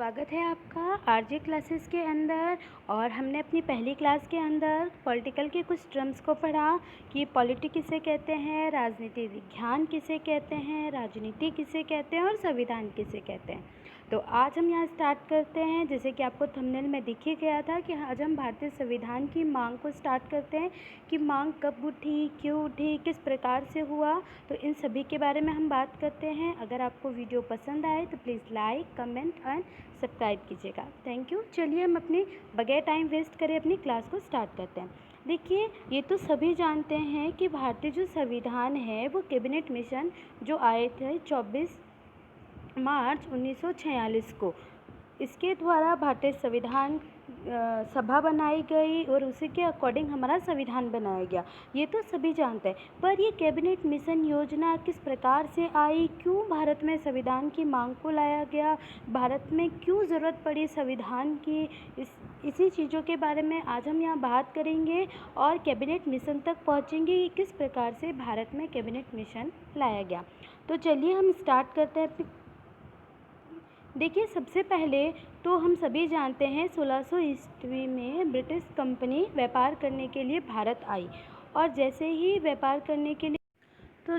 स्वागत है आपका आरजे क्लासेस के अंदर। और हमने अपनी पहली क्लास के अंदर पॉलिटिकल के कुछ टर्म्स को पढ़ा कि पॉलिटी किसे कहते हैं, राजनीति विज्ञान किसे कहते हैं, राजनीति किसे कहते हैं और संविधान किसे कहते हैं। तो आज हम यहाँ स्टार्ट करते हैं। जैसे कि आपको थंबनेल में दिख ही गया था कि आज हम भारतीय संविधान की मांग को स्टार्ट करते हैं कि मांग कब उठी, क्यों उठी, किस प्रकार से हुआ। तो इन सभी के बारे में हम बात करते हैं। अगर आपको वीडियो पसंद आए तो please like, comment and subscribe कीजिएगा। Thank you. चलिए हम अपनी बगैर टाइम वेस्ट करे अपनी क्लास को स्टार्ट करते हैं। देखिए, ये तो सभी जानते हैं कि भारतीय जो संविधान है वो कैबिनेट मिशन जो आए थे 24 मार्च 1946 को, इसके द्वारा भारतीय संविधान सभा बनाई गई और उसी के अकॉर्डिंग हमारा संविधान बनाया गया। ये तो सभी जानते हैं। पर ये कैबिनेट मिशन योजना किस प्रकार से आई, क्यों भारत में संविधान की मांग को लाया गया, भारत में क्यों ज़रूरत पड़ी संविधान की, इसी चीज़ों के बारे में आज हम यहाँ बात करेंगे और कैबिनेट मिशन तक पहुँचेंगे कि किस प्रकार से भारत में कैबिनेट मिशन लाया गया। तो चलिए हम स्टार्ट करते हैं। देखिए, सबसे पहले तो हम सभी जानते हैं 1600 ईस्वी में ब्रिटिश कंपनी व्यापार करने के लिए भारत आई। और जैसे ही व्यापार करने के लिए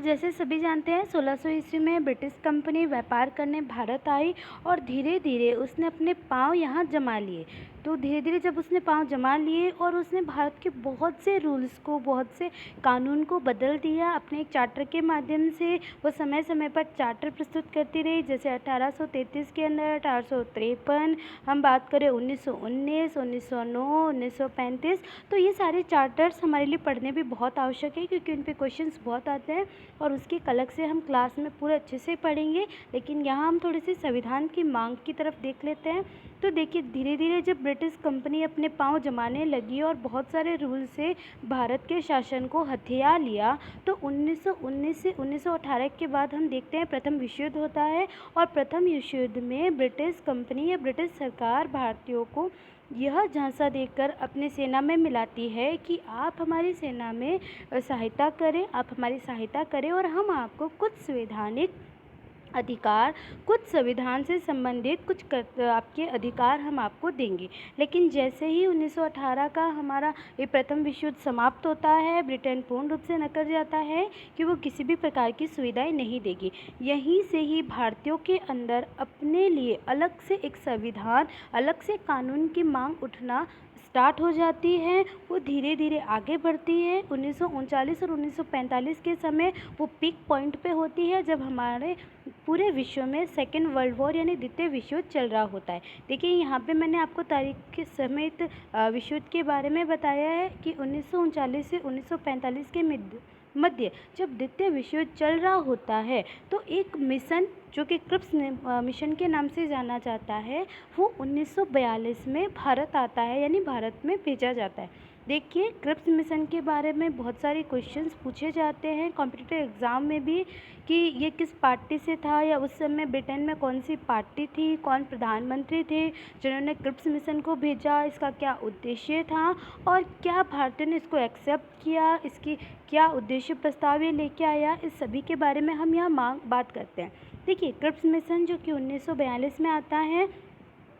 जैसे सभी जानते हैं 1600 ईस्वी में ब्रिटिश कंपनी व्यापार करने भारत आई और धीरे धीरे उसने अपने पाँव यहाँ जमा लिए। तो धीरे धीरे जब उसने पाँव जमा लिए और उसने भारत के बहुत से रूल्स को, बहुत से कानून को बदल दिया अपने एक चार्टर के माध्यम से। वो समय समय पर चार्टर प्रस्तुत करती रही। जैसे 1833 के अंदर 1853, हम बात करें 1919, 1909, 1935। तो ये सारे चार्टर्स हमारे लिए पढ़ने भी बहुत आवश्यक है क्योंकि उन पे क्वेश्चंस बहुत आते हैं और उसकी अलग से हम क्लास में पूरे अच्छे से पढ़ेंगे। लेकिन यहाँ हम थोड़ी सी संविधान की मांग की तरफ देख लेते हैं। तो देखिए, धीरे धीरे जब ब्रिटिश कंपनी अपने पांव जमाने लगी और बहुत सारे रूल से भारत के शासन को हथिया लिया, तो 1919 से 1918 के बाद हम देखते हैं प्रथम विश्व युद्ध होता है। और प्रथम विश्व युद्ध में ब्रिटिश कंपनी या ब्रिटिश सरकार भारतीयों को यह झांसा देकर अपने सेना में मिलाती है कि आप हमारी सेना में सहायता करें, आप हमारी सहायता करें और हम आपको कुछ संवैधानिक अधिकार, कुछ संविधान से संबंधित कुछ आपके अधिकार हम आपको देंगे। लेकिन जैसे ही 1918 का हमारा ये प्रथम विश्व युद्ध समाप्त होता है, ब्रिटेन पूर्ण रूप से नकर जाता है कि वो किसी भी प्रकार की सुविधाएं नहीं देगी। यहीं से ही भारतीयों के अंदर अपने लिए अलग से एक संविधान, अलग से कानून की मांग उठना स्टार्ट हो जाती है। वो धीरे धीरे आगे बढ़ती है। 1939 और 1945 के समय वो पीक पॉइंट पे होती है जब हमारे पूरे विश्व में सेकेंड वर्ल्ड वॉर यानी द्वितीय विश्व युद्ध चल रहा होता है। देखिए, यहाँ पे मैंने आपको तारीख के समेत विश्व युद्ध के बारे में बताया है कि 1939 से 1945 के मध्य जब द्वितीय विश्व युद्ध चल रहा होता है तो एक मिशन जो कि क्रिप्स मिशन के नाम से जाना जाता है, वो 1942 में भारत आता है, यानी भारत में भेजा जाता है। देखिए, क्रिप्स मिशन के बारे में बहुत सारे क्वेश्चंस पूछे जाते हैं कॉम्पिटिटिव एग्ज़ाम में भी कि ये किस पार्टी से था या उस समय ब्रिटेन में कौन सी पार्टी थी, कौन प्रधानमंत्री थे जिन्होंने क्रिप्स मिशन को भेजा, इसका क्या उद्देश्य था और क्या भारतीय ने इसको एक्सेप्ट किया, इसकी क्या उद्देश्य प्रस्ताव ये लेके आया। इस सभी के बारे में हम यहाँ बात करते हैं। देखिए, क्रिप्स मिशन जो कि 1942 में आता है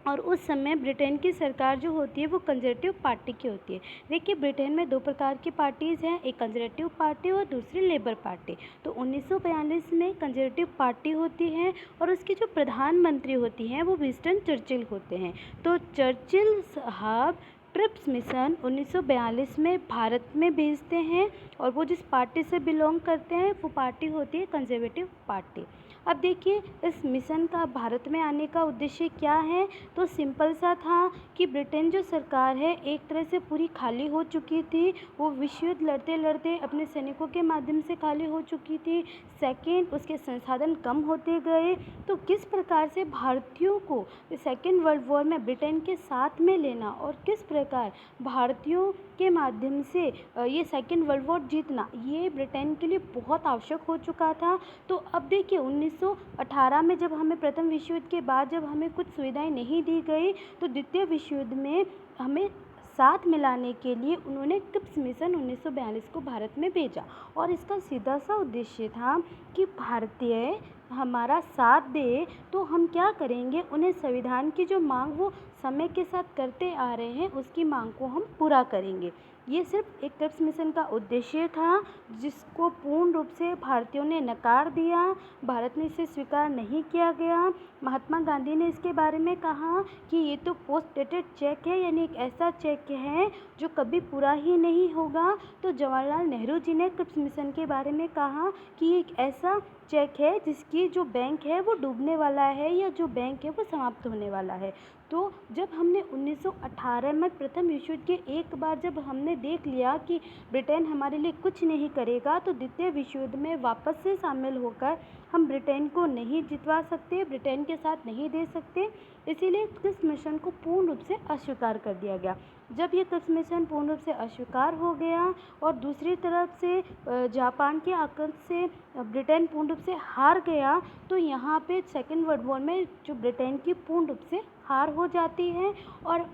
और उस समय ब्रिटेन की सरकार जो होती है वो कंजर्वेटिव पार्टी की होती है। देखिए, ब्रिटेन में दो प्रकार की पार्टीज़ हैं, एक कंजर्वेटिव पार्टी और दूसरी लेबर पार्टी। तो 1942 में कंजर्वेटिव पार्टी होती है और उसकी जो प्रधानमंत्री होती हैं वो विंस्टन चर्चिल होते हैं। तो चर्चिल साहब क्रिप्स मिशन 1942 में भारत में भेजते हैं और वो जिस पार्टी से बिलोंग करते हैं वो पार्टी होती है कंजर्वेटिव पार्टी। अब देखिए, इस मिशन का भारत में आने का उद्देश्य क्या है, तो सिंपल सा था कि ब्रिटेन जो सरकार है एक तरह से पूरी खाली हो चुकी थी। वो विश्व युद्ध लड़ते लड़ते अपने सैनिकों के माध्यम से खाली हो चुकी थी। सेकेंड, उसके संसाधन कम होते गए। तो किस प्रकार से भारतीयों को सेकेंड वर्ल्ड वॉर में ब्रिटेन के साथ में लेना और किस प्रकार भारतीयों के माध्यम से ये सेकेंड वर्ल्ड वॉर जीतना, ये ब्रिटेन के लिए बहुत आवश्यक हो चुका था। तो अब देखिए, 1918 में जब हमें प्रथम विश्व युद्ध के बाद जब हमें कुछ सुविधाएं नहीं दी गई तो द्वितीय विश्व युद्ध में हमें साथ मिलाने के लिए उन्होंने क्रिप्स मिशन 1942 को भारत में भेजा। और इसका सीधा सा उद्देश्य था कि भारतीय हमारा साथ दे तो हम क्या करेंगे, उन्हें संविधान की जो मांग वो समय के साथ करते आ रहे हैं उसकी मांग को हम पूरा करेंगे। ये सिर्फ एक क्रिप्स मिशन का उद्देश्य था जिसको पूर्ण रूप से भारतीयों ने नकार दिया, भारत ने इसे स्वीकार नहीं किया गया। महात्मा गांधी ने इसके बारे में कहा कि ये तो पोस्ट डेटेड चेक है, यानी एक ऐसा चेक है जो कभी पूरा ही नहीं होगा। तो जवाहरलाल नेहरू जी ने क्रिप्स मिशन के बारे में कहा कि ये एक ऐसा चेक है जिसकी जो बैंक है वो डूबने वाला है या जो बैंक है वो समाप्त होने वाला है। तो जब हमने 1918 में प्रथम विश्व युद्ध के एक बार जब हमने देख लिया कि ब्रिटेन हमारे लिए कुछ नहीं करेगा, तो द्वितीय विश्व युद्ध में वापस से शामिल होकर हम ब्रिटेन को नहीं जितवा सकते, ब्रिटेन के साथ नहीं दे सकते, इसीलिए क्रिप्स मिशन को पूर्ण रूप से अस्वीकार कर दिया गया। जब ये क्रिप्स मिशन पूर्ण रूप से अस्वीकार हो गया और दूसरी तरफ से जापान के आक्रमण से ब्रिटेन पूर्ण रूप से हार गया, तो यहाँ पे सेकेंड वर्ल्ड वॉर में जो ब्रिटेन की पूर्ण रूप से हार हो जाती है और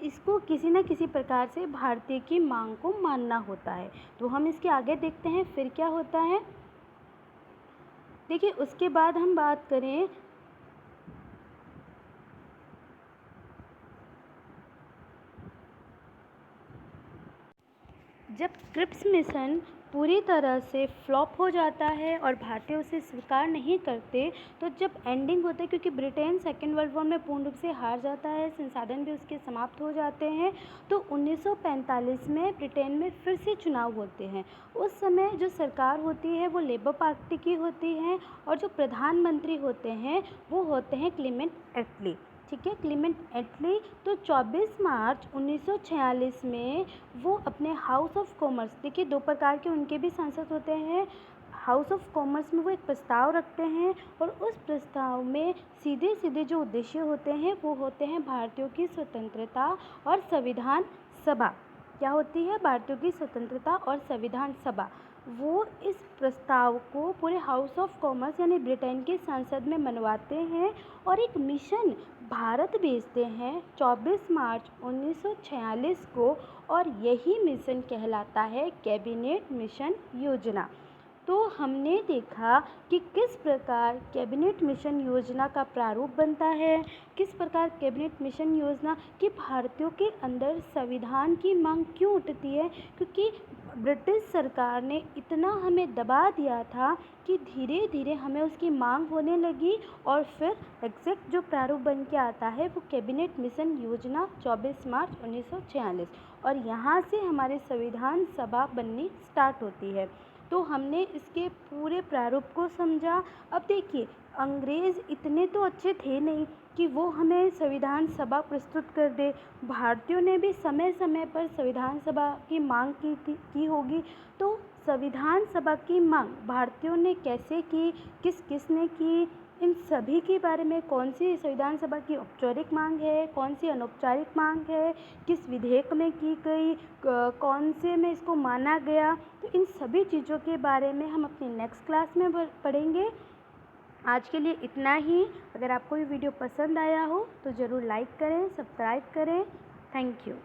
इसको किसी न किसी प्रकार से भारतीय की मांग को मानना होता है। तो हम इसके आगे देखते हैं फिर क्या होता है। देखिए, उसके बाद हम बात करें जब क्रिप्स मिशन पूरी तरह से फ्लॉप हो जाता है और भारतीय उसे स्वीकार नहीं करते, तो जब एंडिंग होता है, क्योंकि ब्रिटेन सेकेंड वर्ल्ड वॉर में पूर्ण रूप से हार जाता है, संसाधन भी उसके समाप्त हो जाते हैं, तो 1945 में ब्रिटेन में फिर से चुनाव होते हैं। उस समय जो सरकार होती है वो लेबर पार्टी की होती है और जो प्रधानमंत्री होते हैं वो होते हैं क्लेमेंट एटली। ठीक है, क्लेमेंट एटली। तो 24 मार्च 1946 में वो अपने हाउस ऑफ कॉमर्स, देखिए दो प्रकार के उनके भी सांसद होते हैं, हाउस ऑफ कॉमर्स में वो एक प्रस्ताव रखते हैं और उस प्रस्ताव में सीधे सीधे जो उद्देश्य होते हैं वो होते हैं भारतीयों की स्वतंत्रता और संविधान सभा। क्या होती है? भारतीयों की स्वतंत्रता और संविधान सभा। वो इस प्रस्ताव को पूरे हाउस ऑफ कॉमर्स यानी ब्रिटेन के संसद में मनवाते हैं और एक मिशन भारत भेजते हैं 24 मार्च 1946 को, और यही मिशन कहलाता है कैबिनेट मिशन योजना। तो हमने देखा कि किस प्रकार कैबिनेट मिशन योजना का प्रारूप बनता है, किस प्रकार कैबिनेट मिशन योजना कि भारतीयों के अंदर संविधान की मांग क्यों उठती है, क्योंकि ब्रिटिश सरकार ने इतना हमें दबा दिया था कि धीरे धीरे हमें उसकी मांग होने लगी और फिर एग्जैक्ट जो प्रारूप बन के आता है वो कैबिनेट मिशन योजना 24 मार्च 1946, और यहाँ से हमारे संविधान सभा बननी स्टार्ट होती है। तो हमने इसके पूरे प्रारूप को समझा। अब देखिए, अंग्रेज़ इतने तो अच्छे थे नहीं कि वो हमें संविधान सभा प्रस्तुत कर दे, भारतीयों ने भी समय समय पर संविधान सभा की मांग की होगी। तो संविधान सभा की मांग भारतीयों ने कैसे की, किस किस ने की, इन सभी के बारे में, कौन सी संविधान सभा की औपचारिक मांग है, कौन सी अनौपचारिक मांग है, किस विधेयक में की गई, कौन से में इसको माना गया, तो इन सभी चीज़ों के बारे में हम अपनी नेक्स्ट क्लास में पढ़ेंगे। आज के लिए इतना ही। अगर आपको ये वीडियो पसंद आया हो तो ज़रूर लाइक करें, सब्सक्राइब करें। Thank you.